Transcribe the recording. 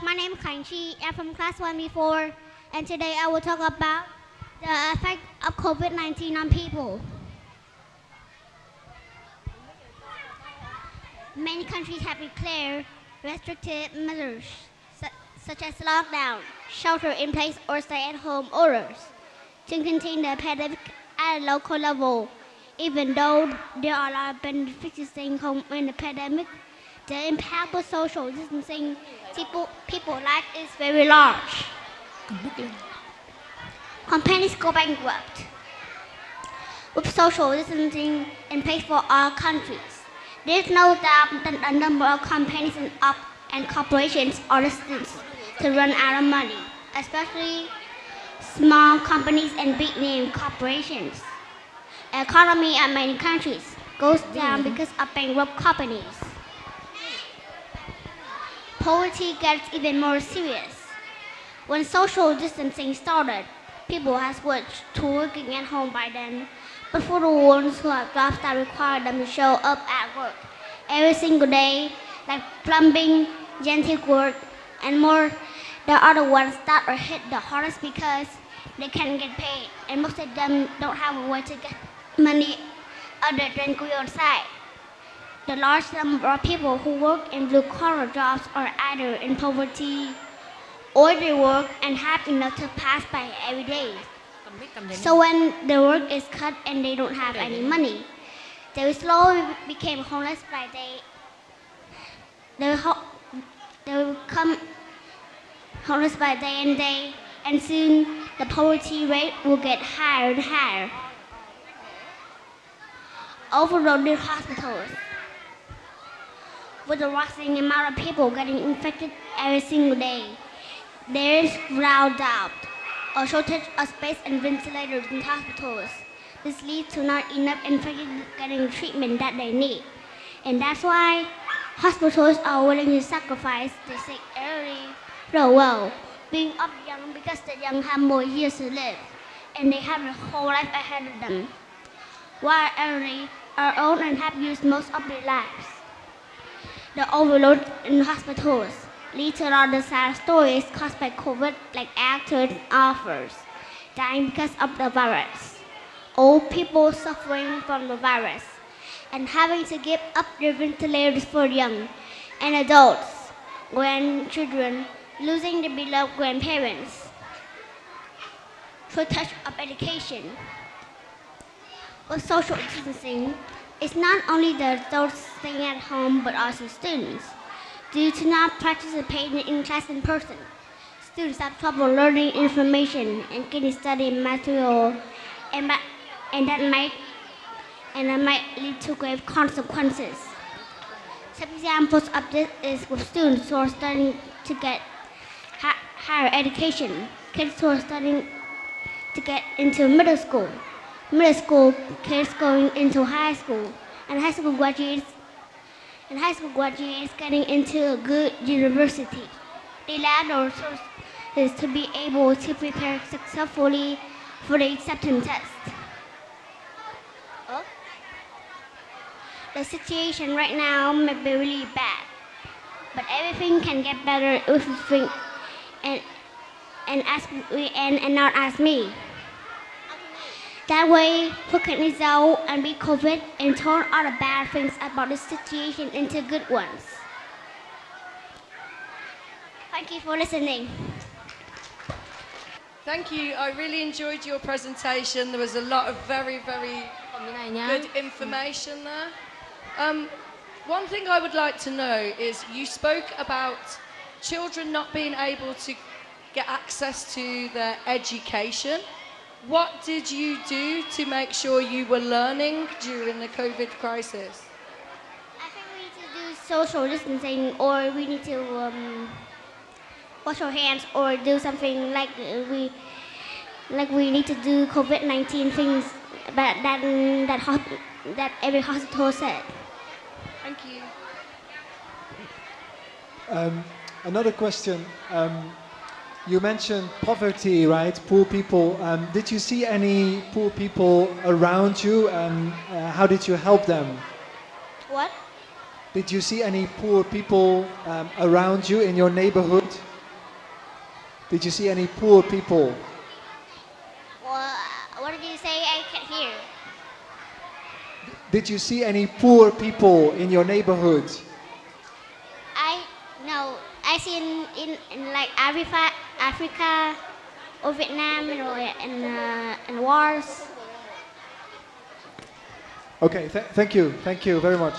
My name is Khánh. I'm from class 1B4, and today I will talk about the effect of COVID-19 on people. Many countries have declared restrictive measures such as lockdown, shelter-in-place or stay-at-home orders to contain the pandemic at a local level. Even though there are a lot of benefits to staying home in the pandemic, the impact of social distancing people's life is very large. Companies go bankrupt. With social distancing in place for all countries, there is no doubt that a number of companies and corporations are destined to run out of money, especially small companies and big-name corporations. The economy of many countries goes down because of bankrupt companies. Poverty gets even more serious. When social distancing started, people had switched to working at home by then. But for the ones who have jobs that require them to show up at work every single day, like plumbing, janitors work, and more, there are the ones that are hit the hardest because they can't get paid, and most of them don't have a way to get money other than going on site. The large number of people who work in blue-collar jobs are either in poverty or they work and have enough to pass by every day. So when their work is cut and they don't have any money, they will slowly become homeless by day. They will become homeless by day and day, and soon the poverty rate will get higher and higher. Overloaded hospitals. With a rising amount of people getting infected every single day, there is without doubt a shortage of space and ventilators in hospitals. This leads to not enough infected getting the treatment that they need. And that's why hospitals are willing to sacrifice the sick elderly real well, being up young because the young have more years to live, and they have a whole life ahead of them, while elderly are old and have used most of their lives. The overload in hospitals lead to a lot of sad stories caused by COVID, like actors and authors dying because of the virus, old people suffering from the virus, and having to give up their ventilators for young, and adults, grandchildren, losing their beloved grandparents. Shortage of education. With social distancing, it's not only the adults staying at home but also students. Due to not participating in class in person, students have trouble learning information and getting study material, and that might lead to grave consequences. Some examples of this is with students who are studying to get higher education, kids who are studying to get into middle school kids going into high school, and high school graduates getting into a good university. The latter is to be able to prepare successfully for the acceptance test. The situation right now may be really bad, but everything can get better if we think and not ask me. That way, we can resolve and beat COVID and turn all the bad things about the situation into good ones. Thank you for listening. Thank you. I really enjoyed your presentation. There was a lot of very, very good information there. One thing I would like to know is you spoke about children not being able to get access to their education. What did you do to make sure you were learning during the COVID crisis? I think we need to do social distancing, or we need to wash our hands, or do something like we need to do COVID-19 things that every hospital said. Thank you. Another question. You mentioned poverty, right? Poor people. Did you see any poor people around you, and how did you help them? What? Did you see any poor people around you in your neighborhood? Did you see any poor people? Well, what did you say? I can't hear. Did you see any poor people in your neighborhood? I see in like Africa or Vietnam, you know, in wars. Okay, thank you very much.